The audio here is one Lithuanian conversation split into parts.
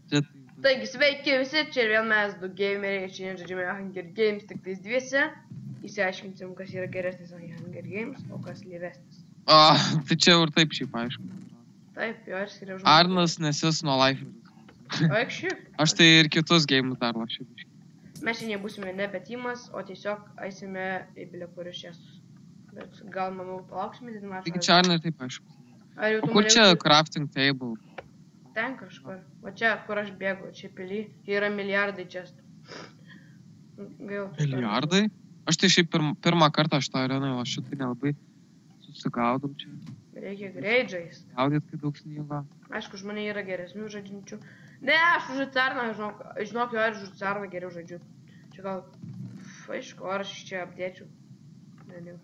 Čia Taigi, sveiki visi, čia ir vėl mes, du gameriai, šiandien žaidžiame Hunger Games, tik tais dviese. Įsiaiškinsim, kas yra geresnis Hunger Games, o kas lievesnis. Tai čia jau ir taip šiaip aišku. Taip, jo ir skiriau žmonės. Arnas nesis nuo life. O šiaip. Aš tai ir kitus geimus dar lošiu. Mes šiandien būsime nebe teamas, o tiesiog eisime į bilio kurius čestus. Bet gal, manau, palauksime didinimą. Taigi čia Arnai taip aišku. Ar jau O tu kur čia crafting table? Ten kažkur. O čia, kur aš bėgu, čia pily, yra milijardai čestų. Milijardai? Aš tai šiaip pirmą kartą šitą areną, o šitai nelabai susigaudau čia. Reikia greit žaist. Gaudyt, kai daug snygo. Aišku, žmonė yra geresnių žaidžiančių. Ne, aš už Carną, žinok, jo ir už Carną geriau žaidžiu. Čia gal, aišku, ar aš čia apdėčiau. Ne,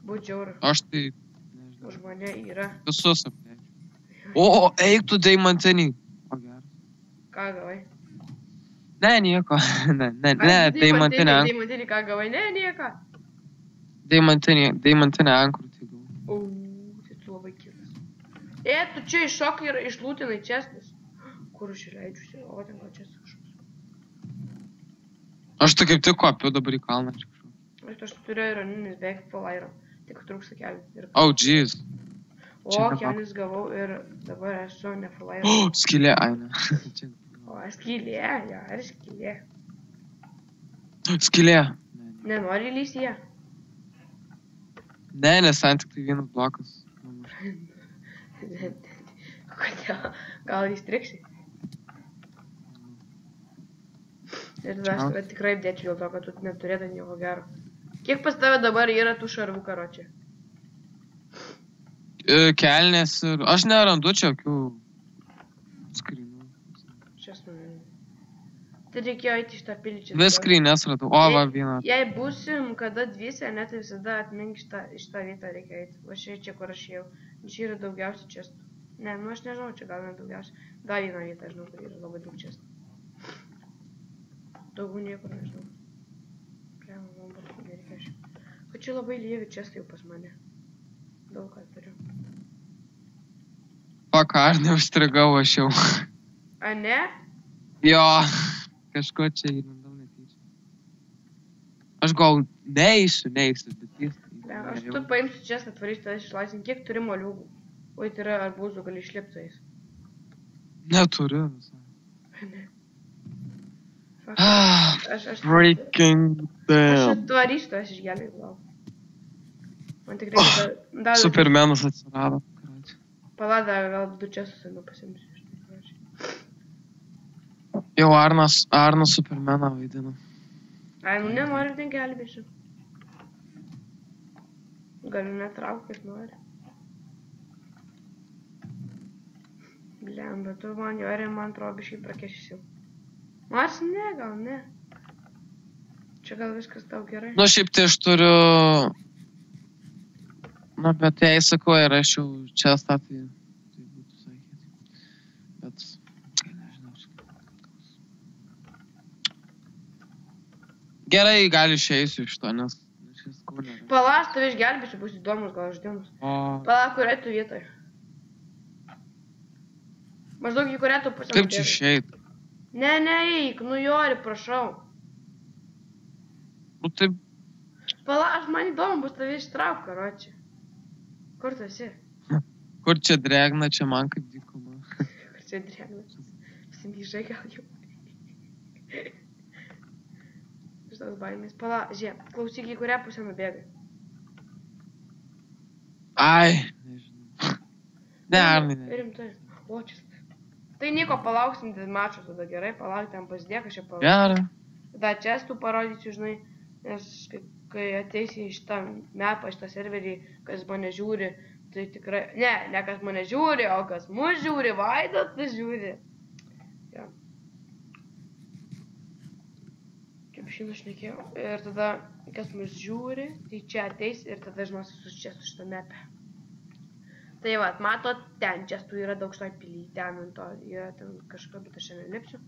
būt žiauru. Aš tai, nežinau. Už mane yra. Visus apdėčiau. O, eik tu deimantinį. O geras. Ką gavai? Ne, nieko. Ne, deimantinę. Deimantinį ką gavai? Ne, nieko. Deimantinę ankrų tai gavau. Tai tu labai kilas. Tu čia iššokai ir išlūtinai čestus. Kur aš įleidžiusi? O, ten gal čestas kažkoks. Aš tai kaip tik kopiu dabar į kalną čia kažką. Aš turiu ironinis beveik full iron. Tik trūksta kelių. Oh, jeez. O, kelis gavau ir dabar esu ne full iron. O, skylė, ai ne. O, skylė, jo, ar skylė. Skylė. Nenori įlysti ją? Ne, nes ten tik tai vienas blokas. Kodėl? Gal įstriksi? Ir tada aš tikrai dėčiau dėl to, kad tu neturėtum nieko gero. Kiek pas tave dabar yra tų šarvų karočių? Kelnės ir... Aš nerandu čia jokių skrynų. Šias Tai reikėjo eiti iš tą pilį čia. Vis skrynės radau. O, va, vieną. Jei būsim kada dviese, net tai visada atmink iš tą vietą reikia eiti. Va čia, kur aš jau. Čia yra daugiausiai čestų. Ne, nu aš nežinau, čia gal ne daugiausiai. Gal vieną vietą, žinau, kur yra labai daug čestų. Daugiau niekur nežinau. Pliam, man būtų nereikia šiaip. Kad čia labai lievi čestai jau pas mane. Daug ką turiu. Paka, ar neužstrigau aš jau. A ne? Jo, kažko čia įrandau netyčia. Aš gal neįsiu, bet jis... Aš tu paimsiu čestą, atvarysiu tavęs išlaisvinti. Kiek turi moliūgų? Oi, tai yra arbūzų, gali išlipti jais. Neturiu visai. Ne. Breaking down. Aš atvarysiu tavęs išgelbėti, gal. Man tikrai dar... Supermenas atsirado. Palada, gal du čestus anu pasimsiu. Jau Arnas Supermeną vaidina. Ai, nu nenoriu, ten gelbėsiu. Galiu netraukti, kaip nori. Bliam, bet tu man jo ir man atrodo biškai prakešiu. Nors ne, gal ne. Čia gal viskas tau gerai. Nu, šiaip tai aš turiu... Nu, bet jei sakau, ir aš jau čia statį, tai būtų sakyti. Bet, nežinau, gerai, gal išeisiu iš to, nes šis kūnė. Pala, aš tave išgelbėsiu, bus įdomus, gal aš dėmus. Pala, kuriai tu vietoj? Maždaug į kurią tu pasimtė. Kaip čia išeit? Ne, eik, nu jori, prašau. Nu, taip... Pala, aš man įdomu, bus tave ištrauk, karočią. Kur tu esi? Kur čia drėgna, čia man kaip dykuma. Kur čia drėgna? Simyžai gal jau. Šitas baimės. Pala, žiūrėk, klausyk, į kurią pusę nubėgai. Ai, nežinau. Ne, Arnai, ne. Rimtai. O, čia. Tai nieko, palauksim dėl mačo tada, gerai? Palauk, ten pasidėk, aš čia palauk. Gerai. Tada čia tu parodysiu, žinai, nes kai ateisi iš tą mapą, iš tą serverį, kas mane žiūri, tai tikrai... Ne kas mane žiūri, o kas mus žiūri, Vaidotas žiūri. Ja. Kaip šiandien šnekėjau. Ir tada, kas mus žiūri, tai čia ateis ir tada žinos visus čia su šitą mapę. Tai va, matot, ten čestų yra daug šitoj pily, ten ant to yra ten kažko, bet aš šiandien lipsiu.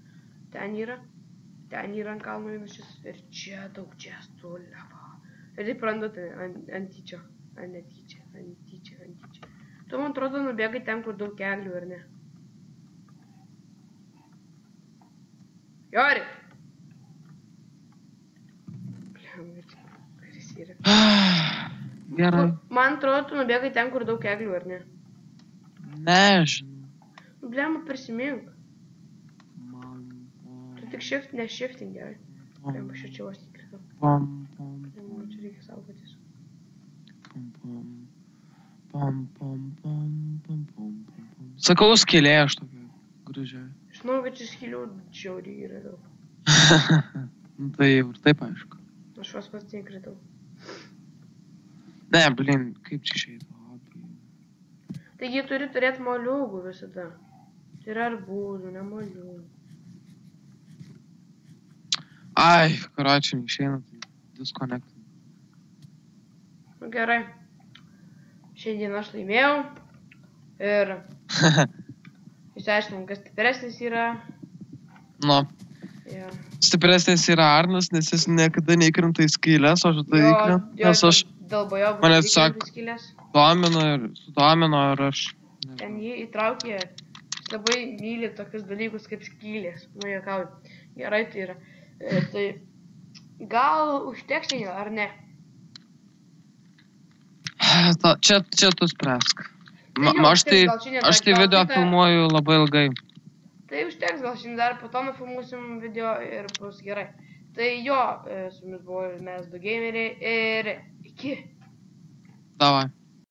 Ten yra ant kalno vienas šis ir čia daug čestų, leva. Ir taip randat ant tyčio, ant netyčia. Tu man atrodo nubėgai ten, kur daug keglių, ar ne? Jori. Kuris yra? Gerai. Man atrodo, tu nubėgai ten, kur daug eglių, ar ne? Nežinau. Blema, prisimink. Man. Tu tik shifting, gerai. Blema, aš čia vos nekritau. Pom. Blema, čia reikia saugotis. Pom. Sakau, skylė aš tokia gražiai. Žinau, kad čia skylių džiauriai yra daug. Tai jau ir taip aišku. Aš vos pats nekritau. Ne, blin, kaip čia išeitų? Taigi turi turėti moliūgų visada. Tai yra arbūzų, ne moliūgų. Ai, karočiui, neišeina, tai disconnect. Nu gerai. Šiandien aš laimėjau. Ir išsiaiškinom, kas stipresnis yra. Nu, Ja. stipresnis yra Arnas, nes jis niekada neįkrenta į skylės, aš tai įkrenta, nes aš mane tiesiog sudomino ir aš... Ten jį įtraukė, jis labai myli tokius dalykus kaip skylės. Nu, juokauju. Gerai tai yra. Tai gal užteks šiandien, ar ne? Čia tu spręsk. Tai jo, Aš tai gal video kitą- filmuoju labai ilgai. Tai užteks, gal šiandien dar po to nufilmuosim video ir bus gerai. Tai jo, su jumis buvo mes du gameriai ir iki. Davai.